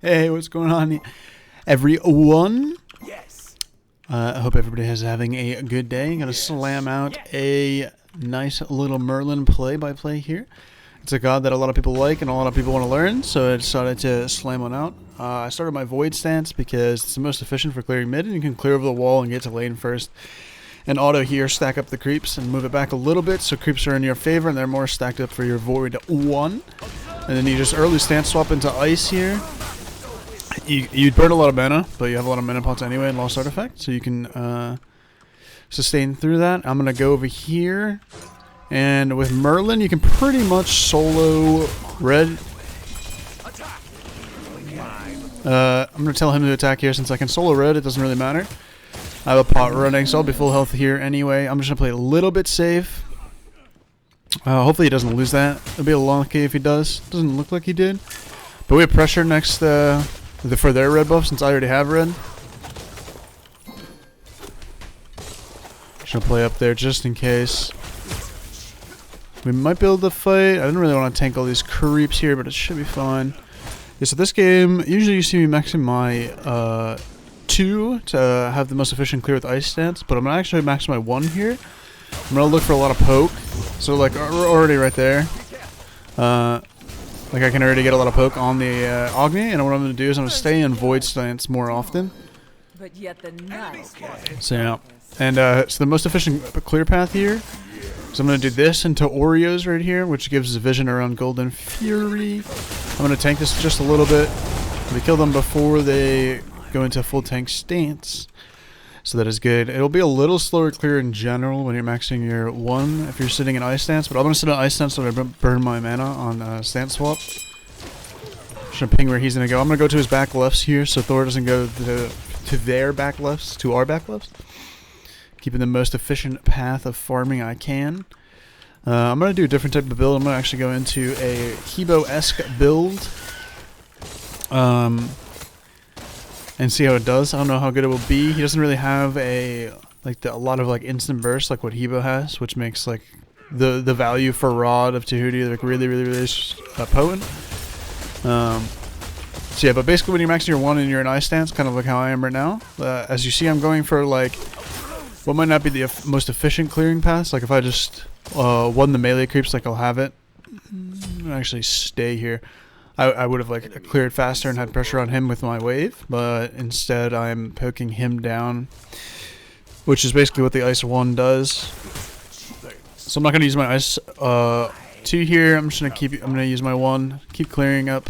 Hey, what's going on, everyone? Yes. I hope everybody is having a good day. Gonna slam out a nice little Merlin play-by-play here. It's a god that a lot of people like and a lot of people want to learn, so I decided to slam one out. I started my Void stance because it's the most efficient for clearing mid, and you can clear over the wall and get to lane first. And auto here, stack up the creeps and move it back a little bit so creeps are in your favor and they're more stacked up for your Void 1. And then you just early stance swap into Ice here. You burn a lot of mana, but you have a lot of mana pots anyway and Lost Artifact, so you can sustain through that. I'm going to go over here, and with Merlin, you can pretty much solo red. I'm going to tell him to attack here since I can solo red, it doesn't really matter. I have a pot running, so I'll be full health here anyway. I'm just going to play a little bit safe. Hopefully he doesn't lose that. It'll be a lucky if he does. Doesn't look like he did. But we have pressure next for their red buff since I already have red. Just gonna play up there just in case. We might be able to fight. I didn't really want to tank all these creeps here, but it should be fine. Yeah, so this game, usually you see me maxing my 2 to have the most efficient clear with Ice stance, but I'm gonna actually max my 1 here. I'm gonna look for a lot of poke. So like we're already right there. Like I can already get a lot of poke on the Agni, and what I'm going to do is I'm going to stay in Void stance more often. But yet the nice So yeah, and so the most efficient clear path here. So I'm going to do this into Oreos right here, which gives vision around Golden Fury. I'm going to tank this just a little bit. We kill them before they go into full tank stance. So that is good. It'll be a little slower clear in general when you're maxing your 1 if you're sitting in Ice stance, but I'm going to sit in Ice stance so I burn my mana on stance swap. Just going to ping where he's going to go. I'm going to go to his back lefts here so Thor doesn't go to their back lefts, to our back lefts. Keeping the most efficient path of farming I can. I'm going to do a different type of build. I'm going to actually go into a Hebo-esque build. And see how it does. I don't know how good it will be. He doesn't really have a lot of like instant burst like what Hebo has, which makes like the value for Rod of Tahuti like really potent. So yeah, but basically when you're maxing your 1 and you're in Ice stance, kind of like how I am right now. As you see, I'm going for like what might not be the most efficient clearing paths. Like if I just won the melee creeps, like I'll have it. I'll actually stay here. I would have like cleared faster and had pressure on him with my wave, but instead I'm poking him down, which is basically what the Ice 1 does. So I'm not gonna use my Ice 2 here. I'm just gonna use my 1, keep clearing up.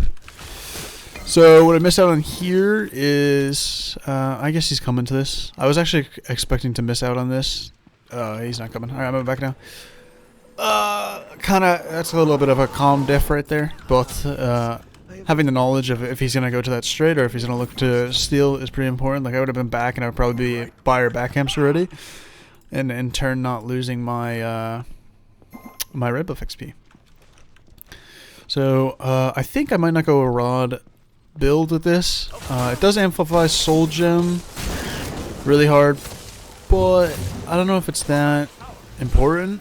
So what I missed out on here is I guess he's coming to this. I was actually expecting to miss out on this. He's not coming. All right, I'm back now. That's a little bit of a calm diff right there, but having the knowledge of if he's going to go to that straight or if he's going to look to steal is pretty important. Like I would have been back and I would probably be buy or back camps already, and in turn not losing my my red buff XP. So I think I might not go a Rod build with this. It does amplify Soul Gem really hard, but I don't know if it's that important.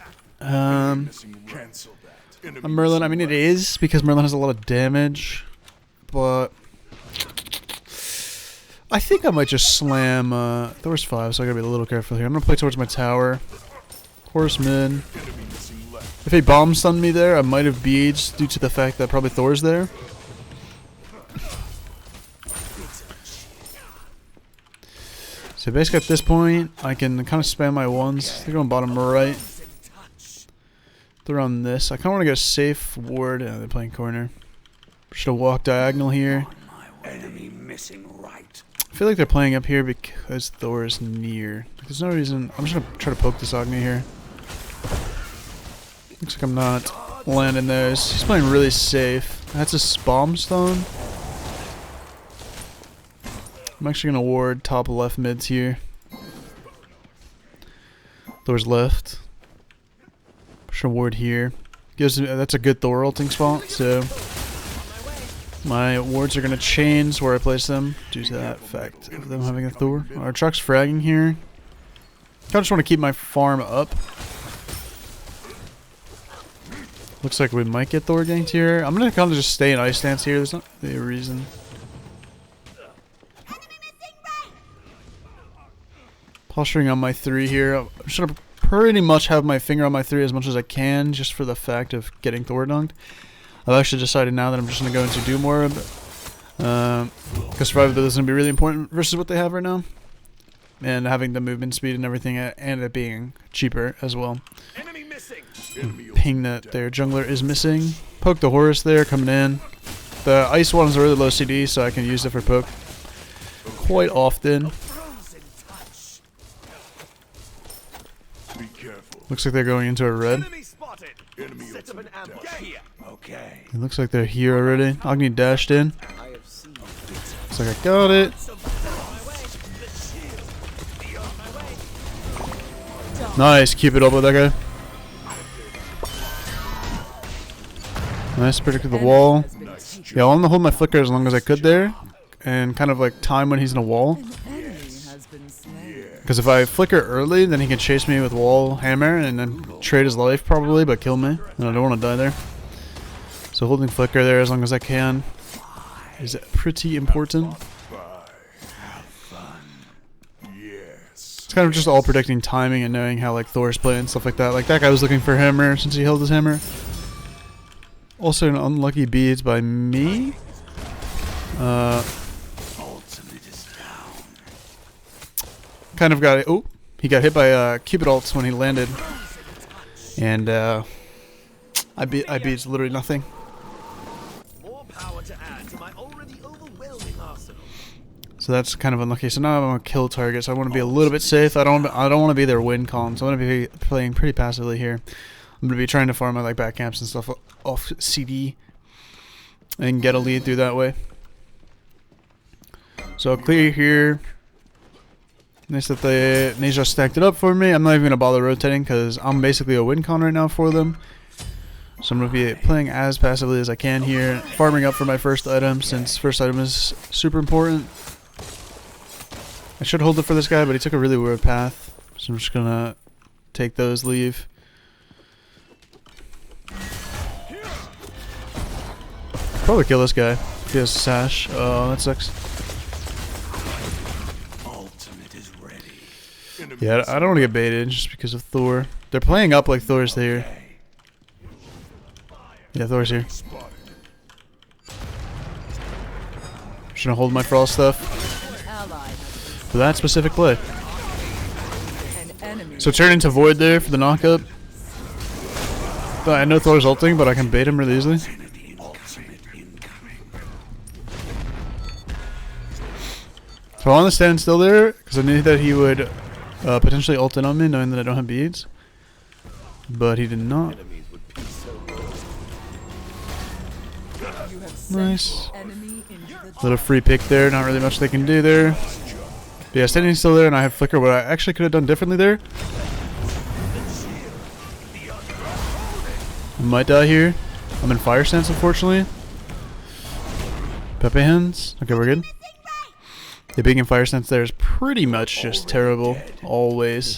Merlin, I mean it is, because Merlin has a lot of damage, but I think I might just slam, Thor's 5, so I gotta be a little careful here. I'm gonna play towards my tower. Horse mid. If he bomb stunned me there, I might have beads due to the fact that probably Thor's there. So basically at this point, I can kind of spam my 1s. They're going bottom right. They're on this. I kind of want to go safe ward. They're playing corner. Should have walked diagonal here. Enemy missing right. I feel like they're playing up here because Thor is near. There's no reason. I'm just going to try to poke this Agni here. Looks like I'm not landing those. He's playing really safe. That's a bomb stone. I'm actually going to ward top left mids here. Thor's left. Push a ward here. That's a good Thor ulting spot, so my wards are going to change where I place them due to that fact of them having a Thor. Our truck's fragging here. I just want to keep my farm up. Looks like we might get Thor ganked here. I'm going to kind of just stay in Ice stance here. There's not really a reason. Posturing on my 3 here. I'm just gonna pretty much have my finger on my 3 as much as I can, just for the fact of getting Thor dunked. I've actually decided now that I'm just gonna go into do more of it. Because survival is gonna be really important versus what they have right now, and having the movement speed and everything, and it being cheaper as well. Enemy missing. Ping that their jungler is missing. Poke the Horus there coming in. The ice one is a really low CD, so I can use it for poke quite often. Frozen touch. Be careful. Looks like they're going into a red. Enemy spotted. Enemy set up an ambush. Here. Okay. It looks like they're here already. Agni dashed in. Looks like I got it. Nice, keep it up with that guy. Nice, predicted the wall. Yeah, I wanted to hold my flicker as long as I could there, and kind of like time when he's in a wall. Because if I flicker early, then he can chase me with wall hammer and then trade his life probably, but kill me. And I don't want to die there. So holding flicker there as long as I can is pretty important. It's kind of just all predicting timing and knowing how like Thor's playing and stuff like that. Like that guy was looking for hammer since he held his hammer. Also an unlucky beads by me. Kind of got it. Oh, he got hit by Cupid ults when he landed, and I beat literally nothing. More power to add to my already overwhelming arsenal. So that's kind of unlucky. So now I'm gonna kill targets. I want to be a little bit safe. I don't want to be their win column. So I'm gonna be playing pretty passively here. I'm gonna be trying to farm my like back camps and stuff off CD and get a lead through that way. So I'll clear here. Nice that they Neja stacked it up for me. I'm not even gonna bother rotating because I'm basically a win con right now for them. So I'm gonna be playing as passively as I can here, farming up for my first item since first item is super important. I should hold it for this guy, but he took a really weird path, so I'm just gonna take those, leave. Probably kill this guy. He has sash. Oh, that sucks. Ultimate is ready. Yeah, I don't want to get baited just because of Thor. They're playing up like Thor's here. Yeah, Thor's here. Just gonna hold my frost stuff for that specific play. So turn into Void there for the knockup. I know Thor's ulting, but I can bait him really easily. So I want to stand still there because I knew that he would potentially ult in on me, knowing that I don't have beads. But he did not. Nice. Little free pick there, not really much they can do there. But yeah, standing still there, and I have flicker. What I actually could have done differently there. I might die here. I'm in fire stance, unfortunately. Pepe hands. Okay, we're good. The being in fire stance there is pretty much just terrible, always.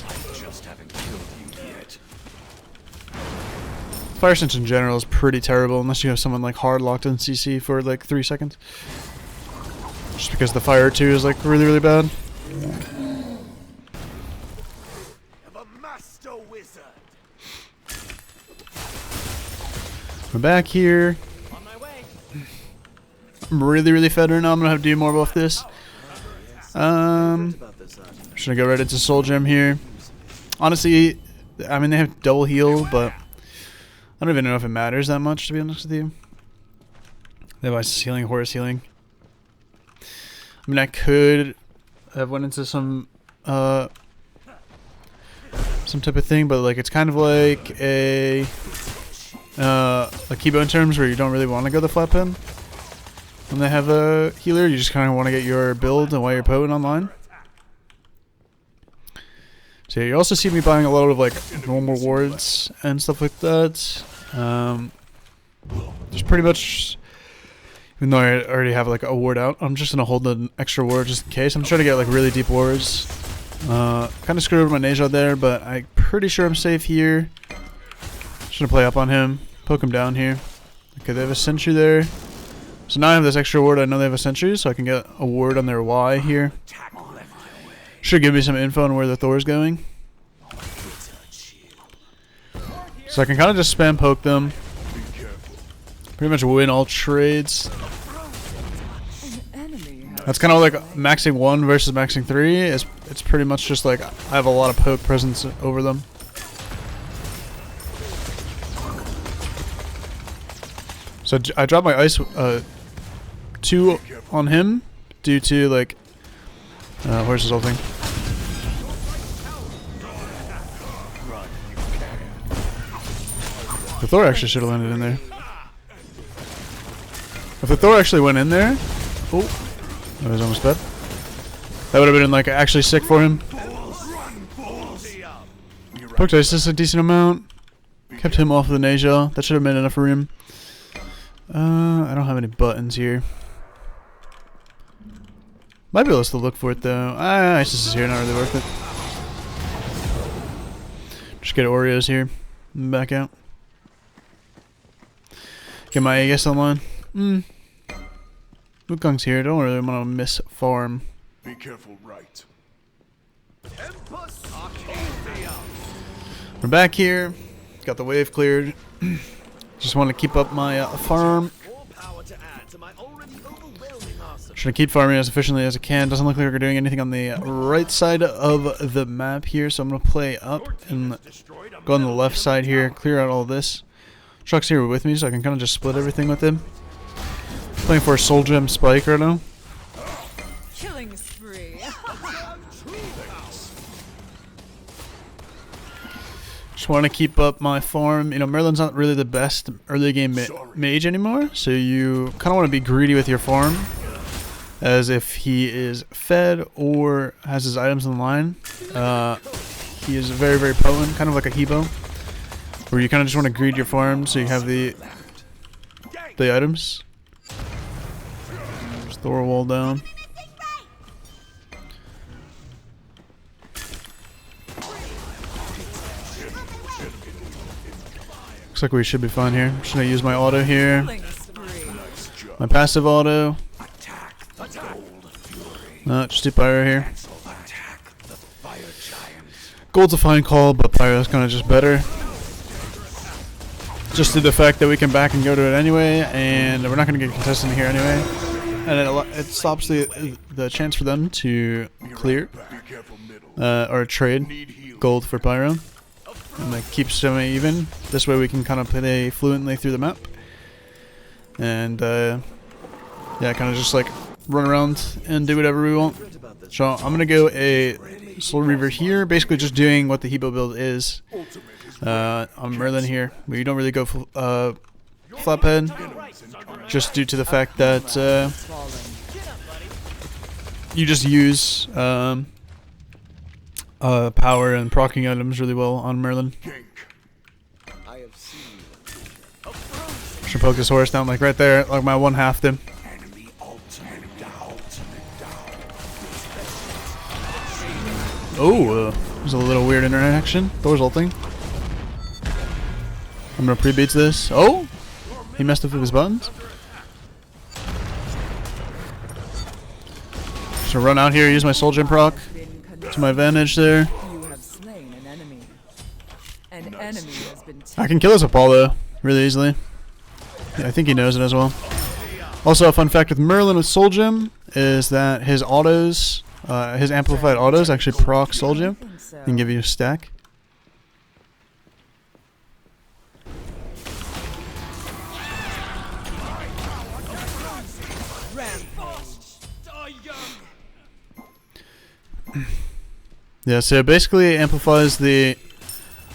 Fire stance in general is pretty terrible unless you have someone like hard locked in CC for like 3 seconds. Just because the fire 2 is like really, really bad. We're back here. I'm really, really fed right now. I'm gonna have to do more off this. Should I go right into Soul Gem here? Honestly, I mean they have double heal, but I don't even know if it matters that much, to be honest with you. They have Ice healing, Horus healing. I mean I could have went into some type of thing, but like it's kind of like a Kibo in terms where you don't really want to go the flat pen. When they have a healer, you just kind of want to get your build and while you're potent online. So yeah, you also see me buying a lot of like normal wards and stuff like that. Just pretty much, even though I already have like a ward out, I'm just gonna hold the extra ward just in case. I'm trying to get like really deep wards. Kind of screwed over my Neja there, but I'm pretty sure I'm safe here. Just gonna play up on him, poke him down here. Okay, they have a sentry there. So now I have this extra ward. I know they have a sentry, so I can get a ward on their Y here. Should give me some info on where the Thor's going. So I can kind of just spam poke them. Pretty much win all trades. That's kind of like maxing 1 versus maxing 3. It's pretty much just like I have a lot of poke presence over them. So I dropped my ice 2 on him due to like where's his whole thing? The Thor actually should have landed in there. If the Thor actually went in there, oh, that was almost dead. That would have been like actually sick for him. Poked ice is a decent amount. Kept him off of the Nasia. That should have made enough room. I don't have any buttons here. Might be able to look for it though. Isis is here, not really worth it. Just get Oreos here. And back out. Get my Aegis online. Wukong's here. Don't really want to miss farm. Be careful, right? We're back here. Got the wave cleared. Just want to keep up my farm. Should keep farming as efficiently as I can. Doesn't look like we're doing anything on the right side of the map here, so I'm going to play up and go on the left side here, clear out all this. Truck's here with me, so I can kind of just split everything with him. Playing for a Soul Gem Spike right now. Killing spree. Just want to keep up my farm. You know, Merlin's not really the best early game mage anymore, so you kind of want to be greedy with your farm, as if he is fed or has his items in line. He is very, very potent, kind of like a Hebo, where you kind of just want to greed your farm so you have the items. Just throw a wall down. Looks like we should be fine here. I'm just gonna use my auto here. My passive auto. No, just do Pyro here. Gold's a fine call, but Pyro's kind of just better. Just due to the fact that we can back and go to it anyway, and we're not going to get contested here anyway. And it stops the chance for them to clear or trade gold for Pyro. And that keeps them even. This way we can kind of play fluently through the map. And yeah, kind of just like run around and do whatever we want. So I'm going to go a Soul Reaver here, basically just doing what the Hebo build is. I'm Merlin here. We don't really go flathead, just due to the fact that you just use power and proccing items really well on Merlin. Should poke this horse down like right there, like my one half him. Oh, there's a little weird interaction. Thor's ulting. I'm gonna pre-beat this. Oh! He messed up with his buttons. So run out here, use my Soul Gem proc to my advantage there. You have slain an enemy. An enemy has been I can kill this Apollo really easily. Yeah, I think he knows it as well. Also, a fun fact with Merlin with Soul Gem is that his autos, his amplified autos actually proc Soul Gem and give you a stack. Yeah, so it basically amplifies the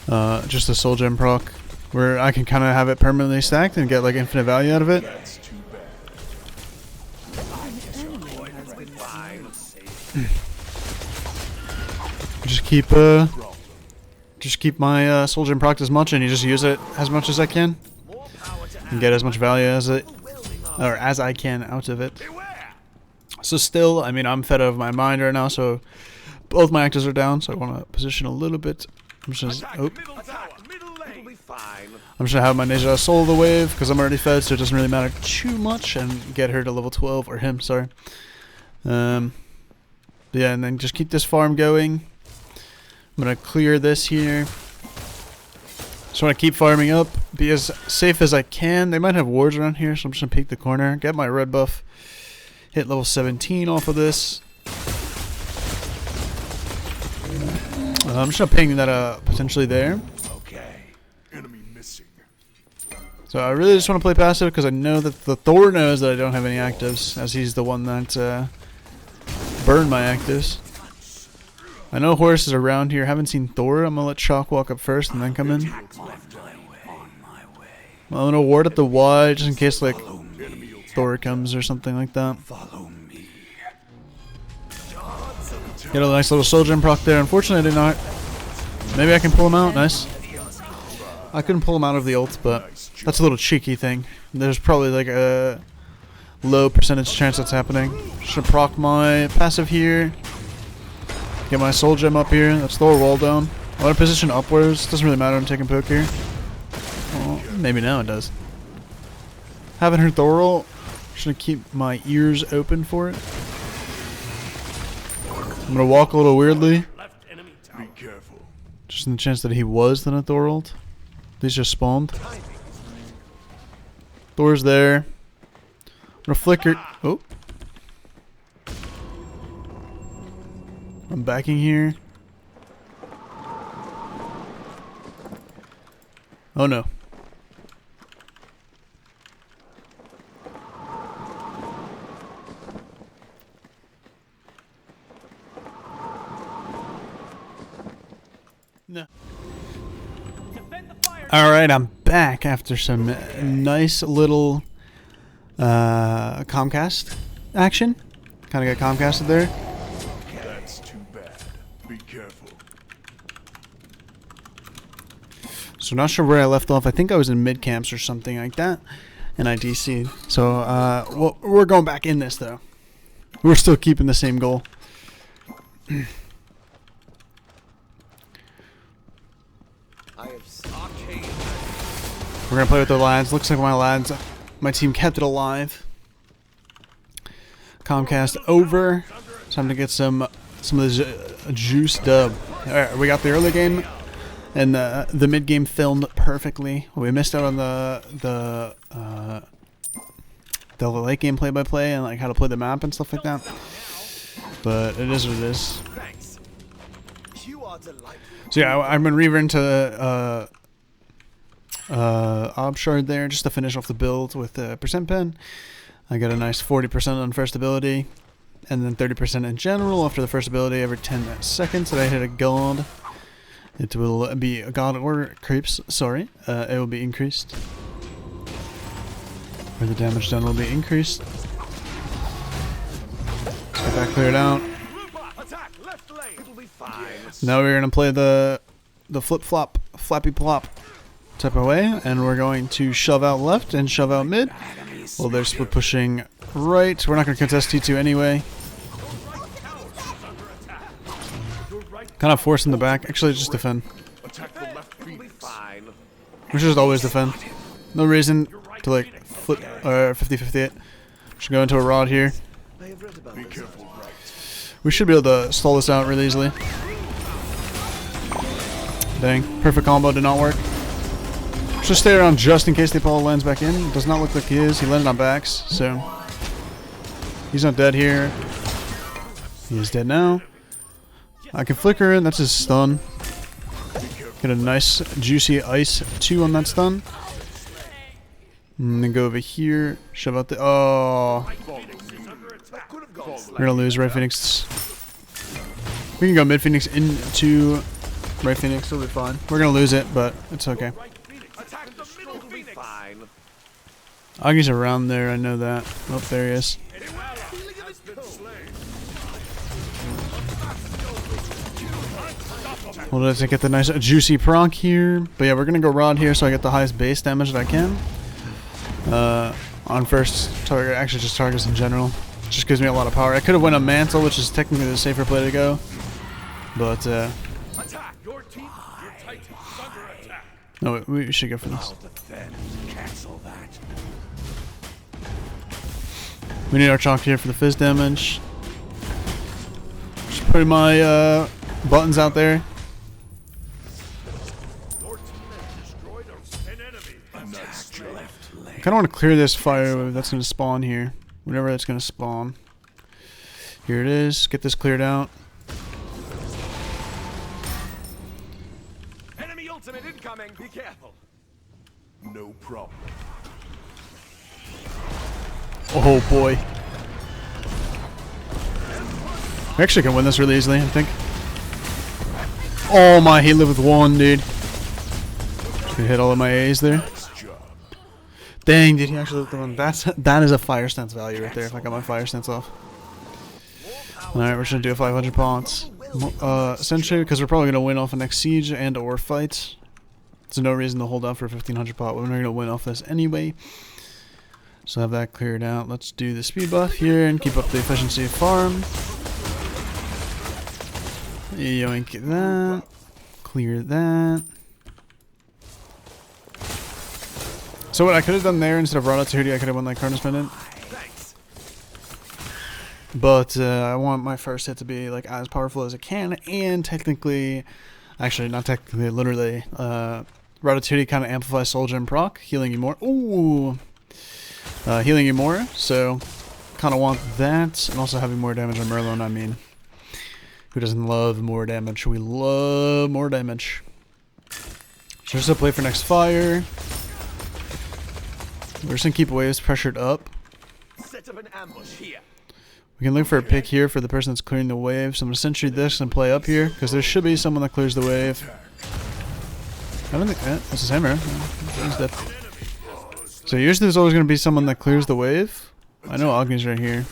just the Soul Gem proc, where I can kind of have it permanently stacked and get like infinite value out of it. Just keep my Soul Gem proc as much, and you just use it as much as I can, and get as much value as I can out of it. So still, I mean, I'm fed out of my mind right now, so both my actors are down, so I want to position a little bit. I'm just gonna have my Ninja Soul the wave, because I'm already fed, so it doesn't really matter too much, and get her to level 12, or him, sorry. Yeah, and then just keep this farm going. I'm gonna clear this here. Just want to keep farming up, be as safe as I can. They might have wards around here, so I'm just gonna peek the corner, get my red buff, hit level 17 off of this. I'm just gonna ping that potentially there. Okay. Enemy missing. So I really just want to play passive because I know that the Thor knows that I don't have any actives, as he's the one that burned my actives. I know Horus is around here. Haven't seen Thor. I'm gonna let Chalk walk up first and then come in. I'm gonna ward up the Y just in case like Thor comes or something like that. Get a nice little soul gem proc there. Unfortunately, I did not. Maybe I can pull him out. Nice. I couldn't pull him out of the ult, but that's a little cheeky thing. There's probably like a low percentage chance that's happening. Should proc my passive here. Get my soul gem up here. Let's throw a wall down. I want to position upwards. Doesn't really matter. I'm taking poke here. Well, maybe now it does. Haven't heard Thor roll. Should keep my ears open for it. I'm gonna walk a little weirdly. Be careful. Just in the chance that he was then a Thor ult. These just spawned. Thor's there. I'm gonna flicker. Oh. I'm backing here. Oh no. No. Alright, I'm back after some nice little Comcast action. Kind of got Comcasted there. That's too bad. Be careful. So not sure where I left off. I think I was in mid camps or something like that, and I DC'd. So well, we're going back in this though. We're still keeping the same goal. We're gonna play with the lads. Looks like my team kept it alive. Comcast over. Time to get some of this juice dub. All right, we got the early game and the mid game filmed perfectly. We missed out on the late game play by play and like how to play the map and stuff like that. But it is what it is. So yeah, I'm gonna reaver into Obshard there just to finish off the build with the percent pen. I got a nice 40% on first ability, and then 30% in general after the first ability every 10 seconds that I hit a god. It will be a god or creeps. Sorry, it will be increased, or the damage done will be increased. Let's get that cleared out. Now we're gonna play the flip flop, flappy plop type of way, and we're going to shove out left and shove out mid. Well, they're split pushing right. We're not going to contest T2 anyway. Kind of forcing the back. Actually, just defend. We should just always defend. No reason to like flip 50-58. Should go into a rod here. We should be able to stall this out really easily. Dang, perfect combo did not work. Just stay around just in case the Apollo lands back in. It does not look like he is. He landed on backs, so he's not dead here. He is dead now. I can flicker in. That's his stun. Get a nice juicy ice 2 on that stun. And then go over here. Shove out the. Oh, we're gonna lose Right Phoenix. We can go mid Phoenix into Right Phoenix. It'll be fine. We're gonna lose it, but it's okay. Augie's around there, I know that. Oh, there he is. Well, let's get the nice juicy proc here. But yeah, we're gonna go rod here so I get the highest base damage that I can. On first target, actually just targets in general. Just gives me a lot of power. I could have went a mantle, which is technically the safer play to go. But no, we should go for this. We need our chalk here for the fizz damage. putting my buttons out there. Your team has destroyed an enemy. Nice job. I kind of want to clear this fire wave that's going to spawn here. Whenever that's going to spawn. Here it is. Get this cleared out. Enemy ultimate incoming. Be careful. No problem. Oh boy. I actually can win this really easily, I think. Oh my, he lived with one, dude. Just gonna hit all of my A's there. Nice job. Dang, did he actually live with one? That is a fire stance value right there if I got my fire stance off. Alright, we're just gonna do a 500 pots. Essentially, because we're probably gonna win off the next siege and or fight. There's no reason to hold out for a 1500 pot. We're not gonna win off this anyway. So have that cleared out. Let's do the speed buff here and keep up the efficiency of farm. Yoink that. Clear that. So what I could have done there instead of Ratatouille, I could have won like Carnage Pendant. Thanks. But I want my first hit to be like as powerful as it can, and technically, actually not technically, literally, Ratatouille kind of amplifies Soul Gem proc, healing you more. Ooh, healing you more. So kind of want that, and also having more damage on Merlin. I mean, who doesn't love more damage? We love more damage. So just a play for next fire. We're just gonna keep waves pressured up. Set up an ambush here. We can look for a pick here for the person that's clearing the wave. So I'm gonna sentry this and play up here because there should be someone that clears the wave. I don't think that's his hammer. He's dead. So usually there's always gonna be someone that clears the wave. I know Agni's right here.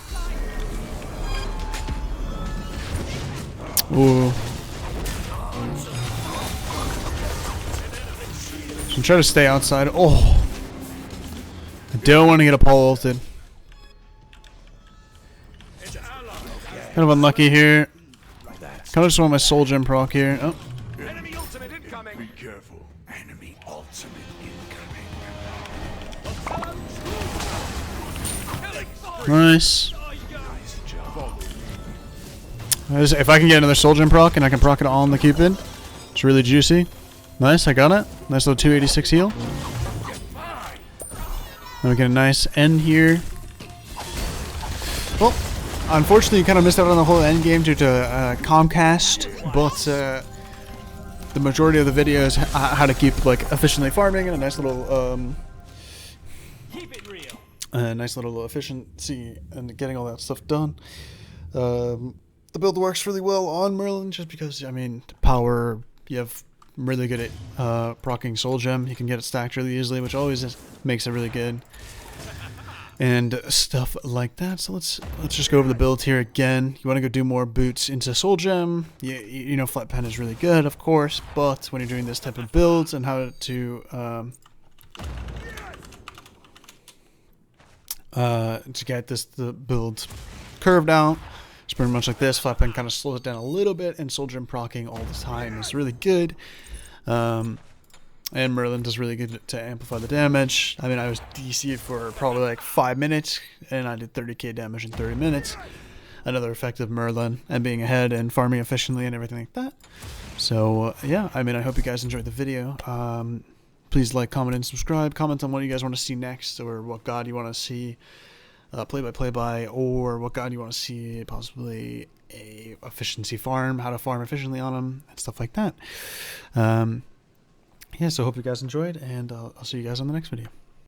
Ooh. So try to stay outside. Oh. I don't want to get a pole ulted. Kind of unlucky here. Kind of just want my soul gem proc here. Oh. Enemy ultimate incoming. Be careful. Enemy ultimate incoming. Nice. Nice job. If I can get another soul gem proc and I can proc it all on the Cupid, it's really juicy. Nice, I got it. Nice little 286 heal. Then we get a nice end here. Well, unfortunately, you kind of missed out on the whole end game due to Comcast, but the majority of the video is how to keep like efficiently farming and a nice little Keep it real. nice little efficiency and getting all that stuff done. The build works really well on Merlin just because, I mean, power, you have really good at proccing Soul Gem. You can get it stacked really easily, which always makes it really good. And stuff like that. So let's just go over the build here again. You want to go do more boots into Soul Gem. You know, Flat Pen is really good, of course, but when you're doing this type of builds and how to get the build curved out, it's pretty much like this. Flat Pen kind of slows it down a little bit, and Soul Gem proccing all the time is really good. And Merlin does really good to amplify the damage. I mean, I was DC'd for probably like 5 minutes, and I did 30k damage in 30 minutes. Another effective Merlin, and being ahead and farming efficiently and everything like that. So, yeah, I mean, I hope you guys enjoyed the video. Please like, comment, and subscribe. Comment on what you guys want to see next, or what god you want to see play by, or what god you want to see possibly a efficiency farm, how to farm efficiently on them, and stuff like that. Yeah, so hope you guys enjoyed, and I'll see you guys on the next video.